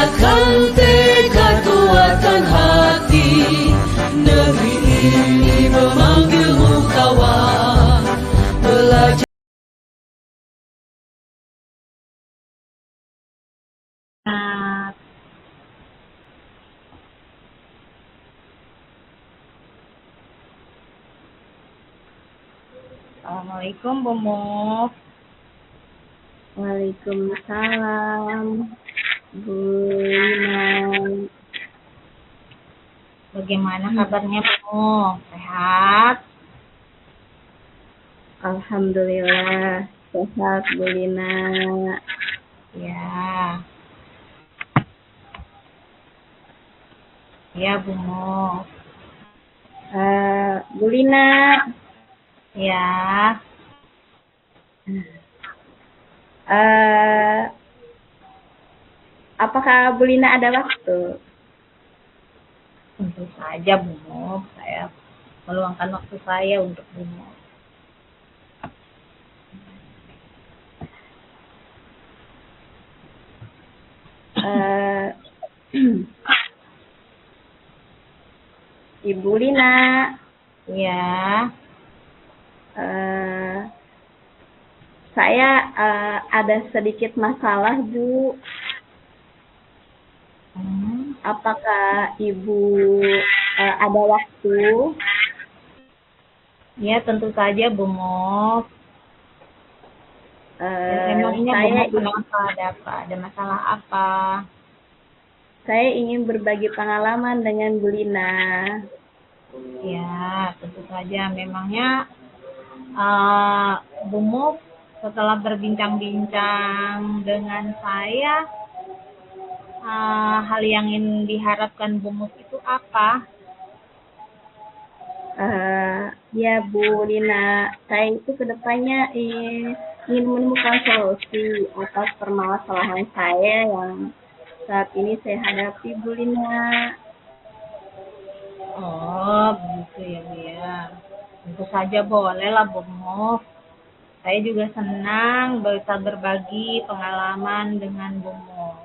Akan tekad kuatkan hati, negeri ini memanggilmu kawan. Belajar. Assalamualaikum Bu Muf. Waalaikumsalam, Bu Lina. Bagaimana kabarnya Bu Muf? Sehat? Alhamdulillah sehat, Bu Lina. Ya. Ya Bu Muf. Bu Lina. Ya. Apakah Bu Lina ada waktu? Tentu saja Bu Muf. Saya meluangkan waktu saya untuk Bu Muf. Ibu Lina. Ya. Saya ada sedikit masalah, Bu. Apakah Ibu ada waktu? Ya, tentu saja Bu Muf. Emangnya Bu Muf kenapa? Ada masalah apa? Saya ingin berbagi pengalaman dengan Bu Lina. Ya, tentu saja. Memangnya Bu Muf setelah berbincang-bincang dengan saya, hal yang ingin diharapkan Bu Muf itu apa? Ya Bu Lina, saya itu kedepannya ingin menemukan solusi atas permasalahan saya yang saat ini saya hadapi, Bu Lina. Oh, begitu ya Bu ya. Tentu saja boleh lah Bu Muf. Saya juga senang bisa berbagi pengalaman dengan Bu Muf.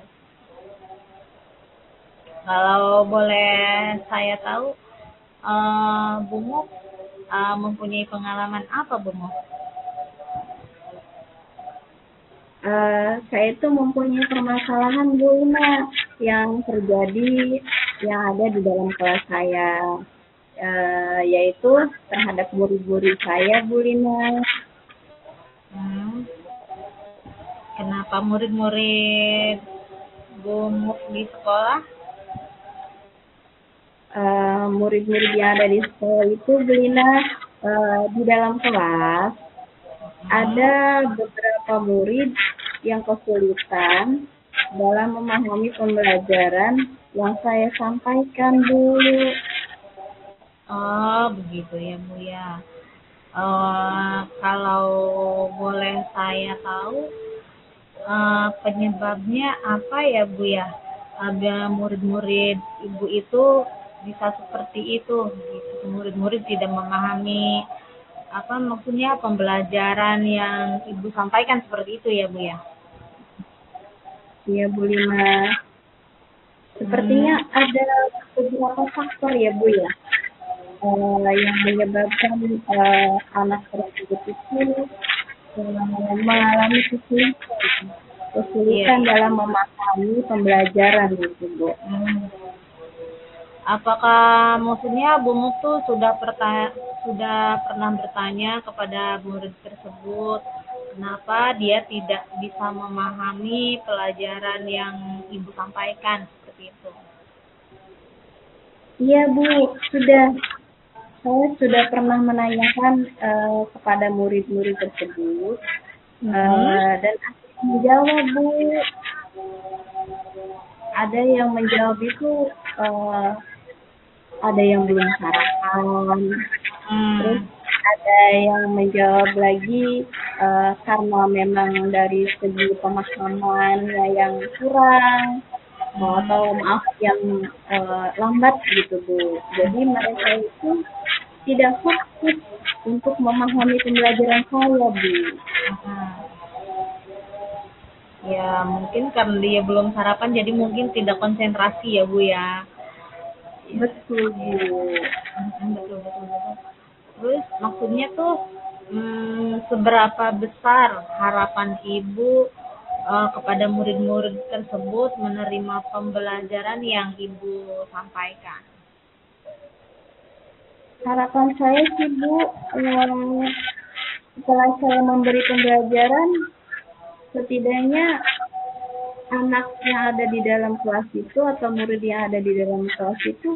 Kalau boleh saya tahu, Bu Muf mempunyai pengalaman apa Bu Muf? Saya itu mempunyai permasalahan, Bu Lina, yang terjadi yang ada di dalam kelas saya, yaitu terhadap murid-murid saya, Bu Lina. Kenapa murid-murid Bu Muf di sekolah? Murid-murid yang ada di sekolah itu, Bu Lina, di dalam kelas ada beberapa murid yang kesulitan dalam memahami pembelajaran yang saya sampaikan, Bu. Oh, begitu ya Bu ya. Kalau boleh saya tahu, penyebabnya apa ya Bu ya? Ada murid-murid Ibu itu bisa seperti itu, gitu. Murid-murid tidak memahami maksudnya pembelajaran yang Ibu sampaikan seperti itu ya Bu ya? Iya, Bu Lina. Sepertinya ada beberapa faktor ya, Bu ya, yang menyebabkan anak tersebut itu mengalami kesulitan dalam memahami pembelajaran gitu, Bu. Apakah maksudnya Bu Muf tuh sudah pernah bertanya kepada murid tersebut kenapa dia tidak bisa memahami pelajaran yang Ibu sampaikan seperti itu? Iya, Bu, sudah. Saya sudah pernah menanyakan kepada murid-murid tersebut dan akhirnya menjawab, Bu. Ada yang menjawab itu ada yang belum sarapan, terus ada yang menjawab lagi karena memang dari segi pemahamannya yang kurang atau maaf yang lambat gitu, Bu. Jadi mereka itu tidak fokus untuk memahami pembelajaran saya, Bu. Ya mungkin karena dia belum sarapan jadi mungkin tidak konsentrasi ya Bu ya. Betul, Bu. Betul betul betul. Terus maksudnya tuh seberapa besar harapan Ibu kepada murid-murid tersebut menerima pembelajaran yang Ibu sampaikan? Harapan saya sih, Bu, setelah saya memberi pembelajaran, setidaknya anak yang ada di dalam kelas itu atau murid yang ada di dalam kelas itu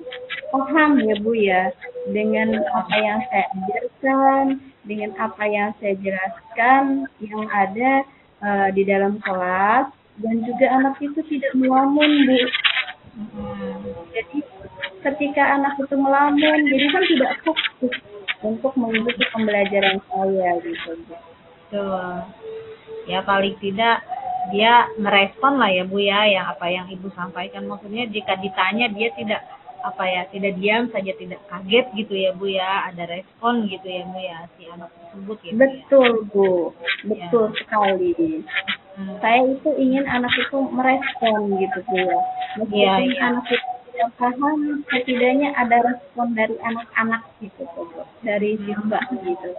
paham ya Bu ya dengan apa yang saya ajarkan, dengan apa yang saya jelaskan yang ada di dalam kelas, dan juga anak itu tidak melamun Bu. Jadi ketika anak itu melamun, jadi kan tidak fokus untuk mengikuti pembelajaran saya gitu Bu. Betul. Ya paling tidak dia merespon lah ya Bu ya yang apa yang Ibu sampaikan. Maksudnya jika ditanya dia tidak apa ya, tidak diam saja, tidak kaget gitu ya Bu ya, ada respon gitu ya Bu ya si anak tersebut gitu ya. Betul Bu, betul sekali. Saya itu ingin anak itu merespon gitu Bu ya. Meskipun anak itu tidak paham, setidaknya ada respon dari anak-anak gitu Bu, dari siswa gitu.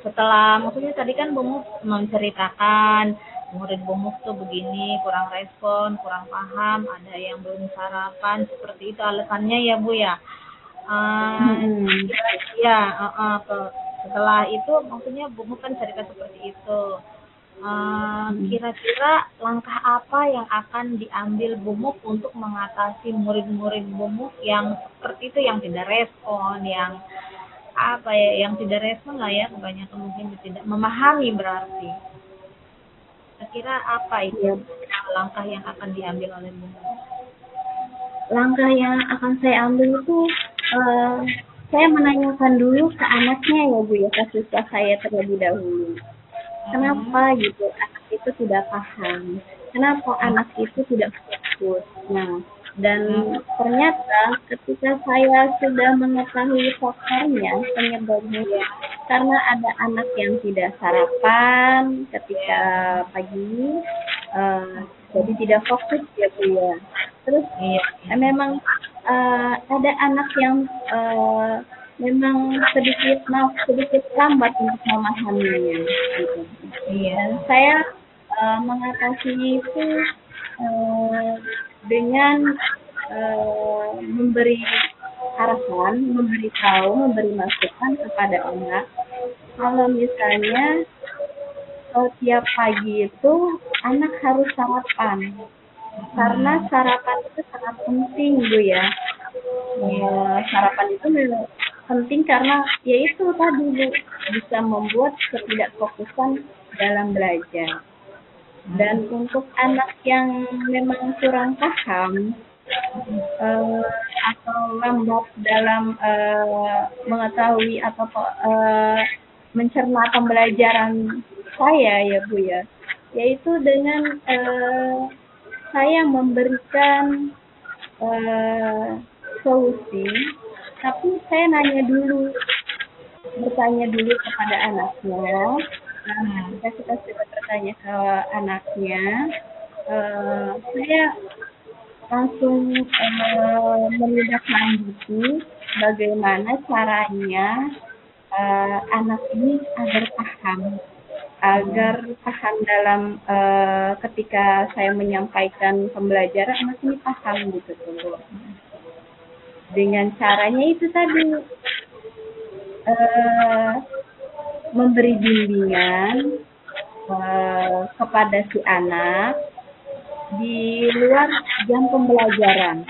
Setelah maksudnya tadi kan Bu Muf menceritakan murid Bu Muf tuh begini, kurang respon, kurang paham, ada yang belum sarapan, seperti itu alasannya ya Bu ya. Ya, setelah itu maksudnya Bu Muf kan cerita seperti itu. Kira-kira langkah apa yang akan diambil Bu Muf untuk mengatasi murid-murid Bu Muf yang seperti itu, yang tidak respon, yang apa ya, yang tidak respon lah ya, kebanyakan mungkin tidak memahami berarti. Kira-kira apa itu langkah yang akan diambil oleh Bu Muf? Langkah yang akan saya ambil itu saya menanyakan dulu ke anaknya ya Bu ya, ke siswa saya terlebih dahulu. Kenapa gitu anak itu tidak paham? Kenapa anak itu tidak fokus? Nah, dan ternyata ketika saya sudah mengetahui faktornya, penyebabnya, karena ada anak yang tidak sarapan ketika pagi, jadi tidak fokus ya Bu ya. Terus memang ada anak yang memang sedikit lambat untuk memahaminya gitu. Dan saya mengatasinya itu dengan memberi arahan, memberi masukan kepada anak. Kalau misalnya tiap pagi itu anak harus sarapan, karena sarapan itu sangat penting Bu ya. Sarapan itu penting karena yaitu tadi Bu, bisa membuat ketidakfokusan dalam belajar. Dan untuk anak yang memang kurang paham atau lambat dalam mengetahui atau mencerna pembelajaran saya ya Bu ya, yaitu dengan saya memberikan solusi, tapi saya bertanya dulu kepada anaknya. Nah, ketika kita sudah bertanya ke anaknya, saya langsung menindaklanjuti bagaimana caranya anak ini agar paham dalam ketika saya menyampaikan pembelajaran, anak ini paham gitu tuh. Dengan caranya itu tadi memberi bimbingan kepada si anak di luar jam pembelajaran,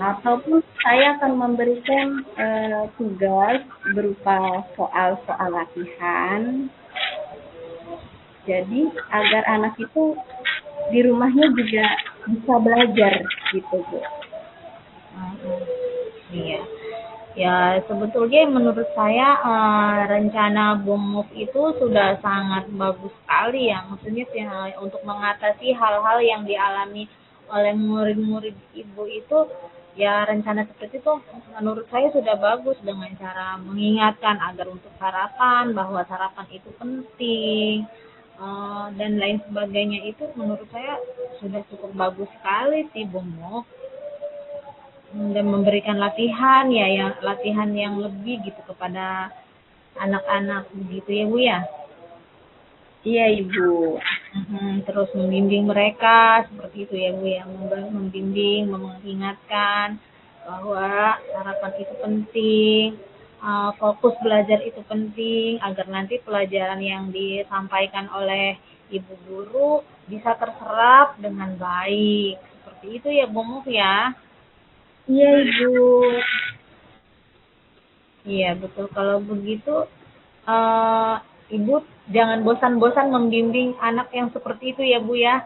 ataupun saya akan memberikan tugas berupa soal-soal latihan, jadi agar anak itu di rumahnya juga bisa belajar gitu Bu. Iya. Ya sebetulnya menurut saya rencana Bu Muf itu sudah sangat bagus sekali ya, maksudnya untuk mengatasi hal-hal yang dialami oleh murid-murid Ibu itu Ya rencana seperti itu menurut saya sudah bagus dengan cara mengingatkan agar untuk sarapan, bahwa sarapan itu penting, dan lain sebagainya itu menurut saya sudah cukup bagus sekali sih Bung Mo. Dan memberikan latihan ya yang latihan yang lebih gitu kepada anak-anak begitu ya Bu ya. Iya Ibu. Terus membimbing mereka seperti itu ya Bu ya, membimbing, mengingatkan bahwa sarapan itu penting, fokus belajar itu penting agar nanti pelajaran yang disampaikan oleh ibu guru bisa terserap dengan baik. Seperti itu ya Bu Muf ya. Iya Ibu. Iya betul, kalau begitu Ibu jangan bosan-bosan membimbing anak yang seperti itu ya Bu ya.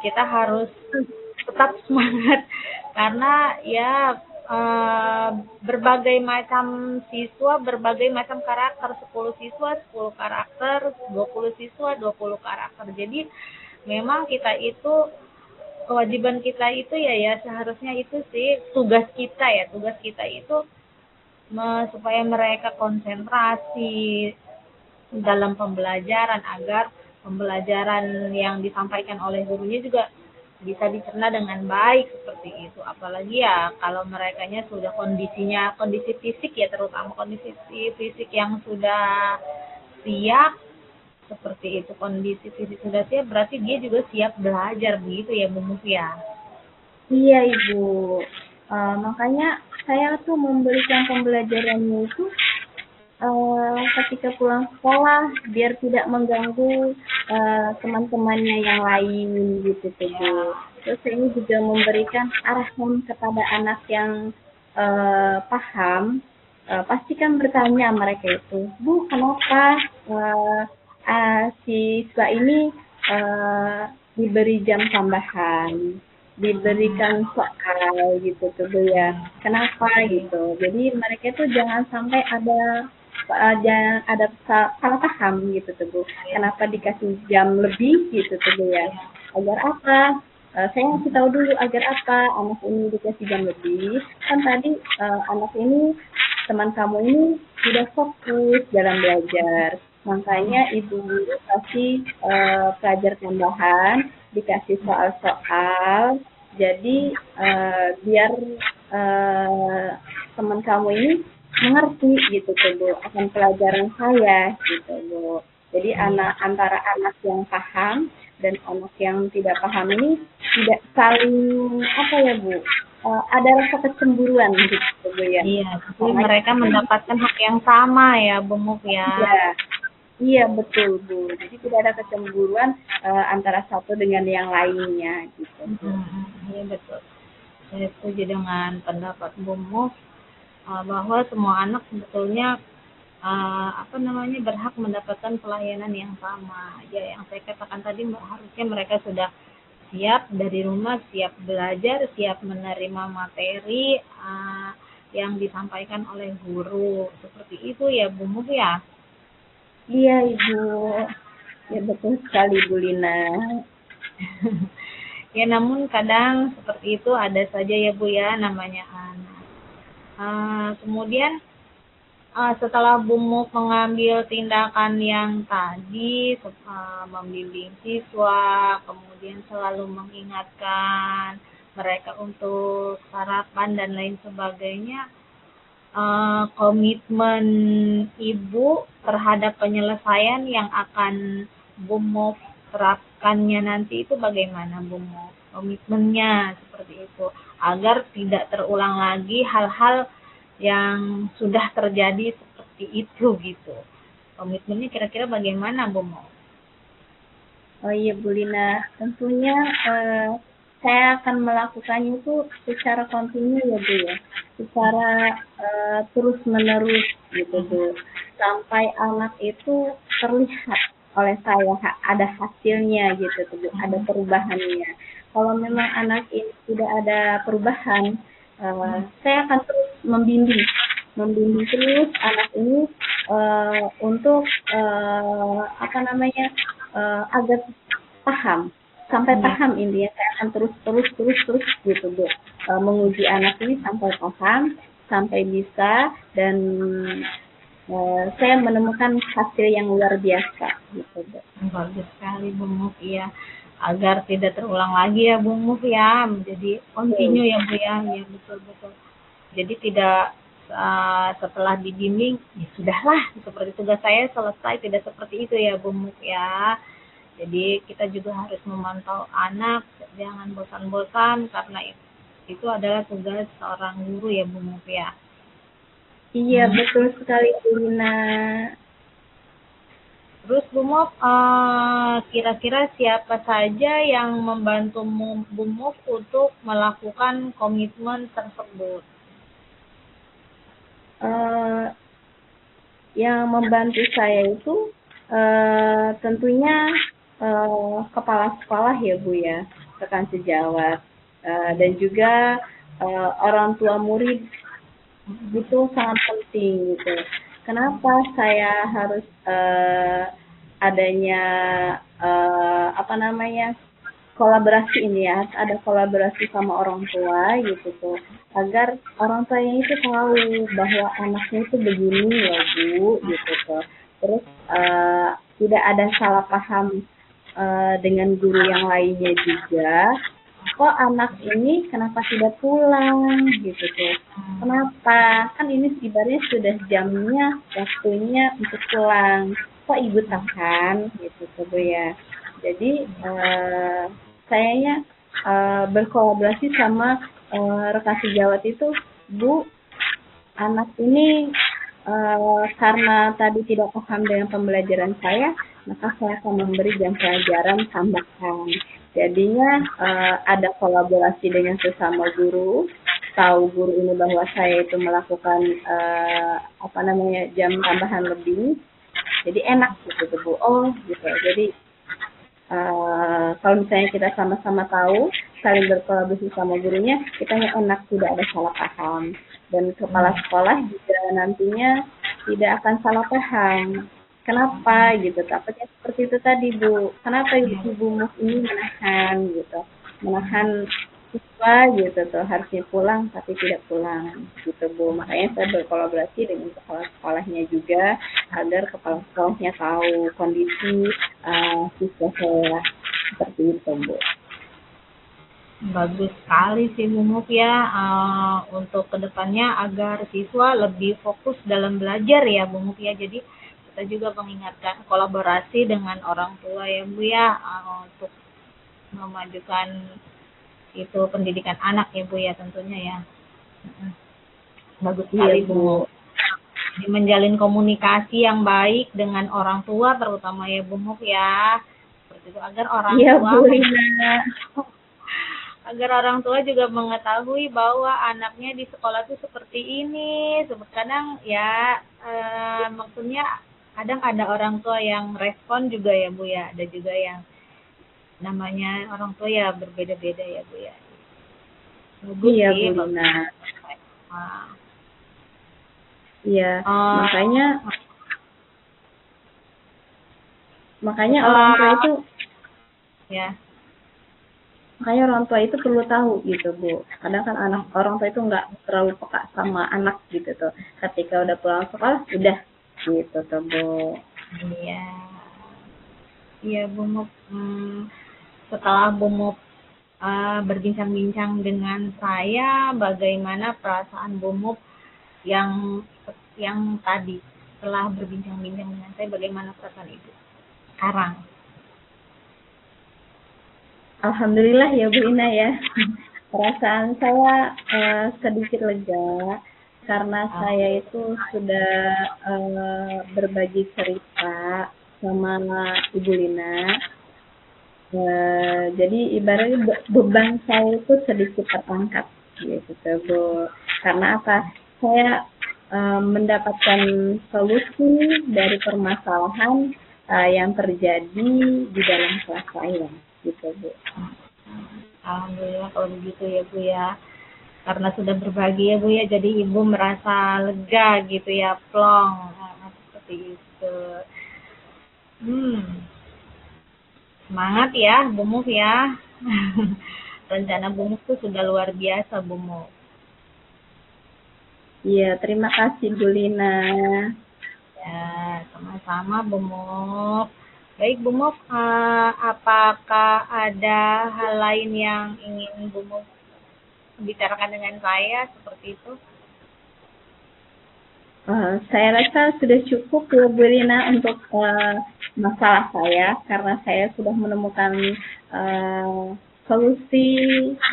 Kita harus tetap semangat karena ya berbagai macam siswa, berbagai macam karakter, 10 siswa, 10 karakter, 20 siswa, 20 karakter. Jadi memang kita itu kewajiban kita itu ya seharusnya itu sih tugas kita itu supaya mereka konsentrasi dalam pembelajaran agar pembelajaran yang disampaikan oleh gurunya juga bisa dicerna dengan baik seperti itu. Apalagi ya kalau merekanya sudah kondisi fisik ya, terutama kondisi fisik yang sudah siap seperti itu, kondisi fisik sudah siap berarti dia juga siap belajar begitu ya Bu Mufia. Iya Ibu. Makanya saya tuh memberikan pembelajarannya itu ketika pulang sekolah biar tidak mengganggu teman-temannya yang lain gitu tuh Bu. Terus ini juga memberikan arahan kepada anak yang paham. Pasti kan bertanya mereka itu, Bu kenapa siswa ini diberi jam tambahan, diberikan soal gitu tuh Bu ya. Kenapa gitu. Jadi mereka tuh jangan sampai jangan ada salah paham gitu tuh Bu. Kenapa dikasih jam lebih gitu tuh Bu ya. Agar apa? Saya ngasih tahu dulu agar apa anak ini dikasih jam lebih. Kan tadi anak ini, teman kamu ini sudah fokus dalam belajar. Makanya ibu guru kasih pelajar tambahan, dikasih soal-soal. Jadi biar teman kamu ini mengerti gitu tuh Bu akan pelajaran saya gitu Bu. Jadi antara anak yang paham dan anak yang tidak paham ini tidak saling apa ya Bu, ada rasa kecemburuan gitu Bu ya. Iya, jadi mereka mendapatkan hak yang sama ya Bu Muf ya. Iya betul Bu. Jadi tidak ada kecemburuan antara satu dengan yang lainnya gitu. Iya betul. Saya setuju dengan pendapat Bu Muf bahwa semua anak sebetulnya berhak mendapatkan pelayanan yang sama. Ya yang saya katakan tadi harusnya mereka sudah siap dari rumah, siap belajar, siap menerima materi yang disampaikan oleh guru. Seperti itu ya Bu Muf ya. Iya Ibu, ya betul sekali Bu Lina. Ya namun kadang seperti itu ada saja ya Bu ya namanya anak. Kemudian setelah Bu Muf mengambil tindakan yang tadi, membimbing siswa, kemudian selalu mengingatkan mereka untuk sarapan dan lain sebagainya, komitmen Ibu terhadap penyelesaian yang akan Bu Muf terapkannya nanti itu bagaimana Bu Muf? Komitmennya seperti itu agar tidak terulang lagi hal-hal yang sudah terjadi seperti itu gitu. Komitmennya kira-kira bagaimana Bu Muf? Oh iya Bu Lina, tentunya saya akan melakukannya itu secara kontinu ya Bu ya, secara terus menerus gitu Bu, sampai anak itu terlihat oleh saya ada hasilnya gitu Bu, ada perubahannya. Kalau memang anak ini tidak ada perubahan, saya akan terus membimbing terus anak ini untuk agar paham sampai paham intinya. Saya akan terus gitu Bu. menguji anak ini sampai paham, sampai bisa, dan saya menemukan hasil yang luar biasa gitu, Bu. Bagus sekali Bu Muf ya. Agar tidak terulang lagi ya Bu Muf ya. Jadi continue ya Bu ya. Ya betul betul. Jadi tidak setelah dibimbing ya sudahlah seperti tugas saya selesai, tidak seperti itu ya Bu Muf ya. Jadi kita juga harus memantau anak, jangan bosan-bosan karena itu adalah tugas seorang guru ya Bu Muf ya. Iya, betul sekali Bu Lina. Terus Bu Muf, kira-kira siapa saja yang membantu Bu Muf untuk melakukan komitmen tersebut? Yang membantu saya itu tentunya kepala sekolah ya Bu ya, rekan sejawat, dan juga orang tua murid itu sangat penting gitu. Kenapa saya harus adanya kolaborasi ini ya, ada kolaborasi sama orang tua gitu tuh, agar orang tuanya itu tahu bahwa anaknya itu begini ya Bu gitu tuh. Terus tidak ada salah paham dengan guru yang lainnya juga. Kok anak ini kenapa tidak pulang gitu tuh? Kenapa? Kan ini ibaratnya sudah jamnya, waktunya untuk pulang. Kok ibu tahan gitu tuh Bu ya. Jadi sayanya berkolaborasi sama rekan sejawat itu, Bu, anak ini karena tadi tidak paham dengan pembelajaran saya, maka saya akan memberi jam pelajaran tambahan. Jadinya ada kolaborasi dengan sesama guru, tahu guru ini bahwa saya itu melakukan jam tambahan lebih, jadi enak gitu Bu. Oh gitu. Jadi kalau misalnya kita sama-sama tahu, saling berkolaborasi sama gurunya, kita enak, tidak ada salah paham. Dan kepala sekolah juga nantinya tidak akan salah paham. Kenapa gitu? Takutnya seperti itu tadi Bu. Kenapa Ibu Muf ini menahan siswa gitu tuh, harusnya pulang tapi tidak pulang gitu Bu. Makanya saya berkolaborasi dengan kepala sekolahnya juga agar kepala sekolahnya tahu kondisi siswa saya seperti itu Bu. Bagus sekali sih Bu Muf ya, untuk kedepannya agar siswa lebih fokus dalam belajar ya Bu Muf ya. Jadi kita juga mengingatkan kolaborasi dengan orang tua ya Bu ya, untuk memajukan itu pendidikan anak ya Bu ya tentunya ya. Bagus sekali Iya, Bu. Jadi menjalin komunikasi yang baik dengan orang tua terutama ya Bu Muf ya. Seperti itu agar orang Iya, tua Bu Lina. agar orang tua juga mengetahui bahwa anaknya di sekolah tuh seperti ini. Kadang ya maksudnya kadang ada orang tua yang respon juga ya Bu ya, ada juga yang namanya orang tua ya berbeda-beda ya Bu ya. Bagus Iya sih, Bu Lina. Ah. Iya, makanya Setelah- orang tua itu ya. makanya orang tua itu perlu tahu gitu Bu. Kadang kan orang tua itu nggak terlalu peka sama anak gitu tuh. Ketika udah pulang sekolah udah gitu tuh Bu. Iya. Iya Bu Muf. Setelah Bu Muf berbincang-bincang dengan saya, bagaimana perasaan Bu Muf yang tadi setelah berbincang-bincang dengan saya, bagaimana perasaan Ibu sekarang? Alhamdulillah ya Bu Ina ya. Perasaan saya sedikit lega karena saya itu sudah berbagi cerita sama Ibu Lina. Jadi ibaratnya beban saya itu sedikit terangkat gitu Bu. Karena apa? Saya mendapatkan solusi dari permasalahan yang terjadi di dalam kelas saya gitu Bu. Alhamdulillah kalau begitu ya Bu ya. Karena sudah berbagi ya Bu ya, jadi Ibu merasa lega gitu ya, plong. Seperti itu. Semangat ya Bu Muf ya. rencana Bu Muf tuh sudah luar biasa, Bu Muf. Iya, terima kasih Bu Lina. Ya, sama-sama Bu Muf. Baik Bu Muf, apakah ada hal lain yang ingin Bu Muf bicarakan dengan saya seperti itu? Saya rasa sudah cukup ya Bu Lina untuk masalah saya, karena saya sudah menemukan solusi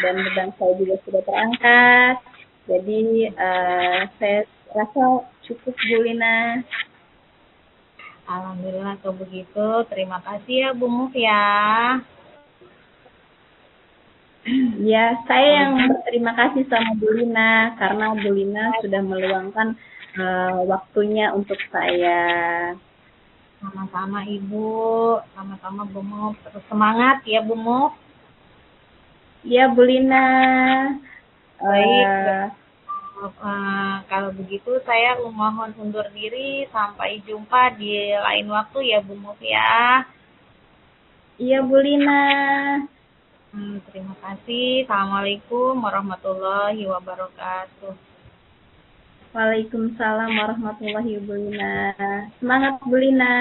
dan beban saya juga sudah terangkat. Jadi saya rasa cukup Bu Lina. Alhamdulillah kalau begitu. Terima kasih ya Bu Muf ya. Ya, saya yang berterima kasih sama Bu Lina karena Bu Lina sudah meluangkan waktunya untuk saya. Sama-sama Ibu, sama-sama Bu Muf. Terus semangat ya Bu Muf. Ya, Bu Lina. Baik. Kalau begitu saya mohon undur diri. Sampai jumpa di lain waktu ya Bu Muf ya. Iya Bu Lina. Terima kasih. Assalamualaikum warahmatullahi wabarakatuh. Waalaikumsalam warahmatullahi wabarakatuh. Semangat Bu Lina.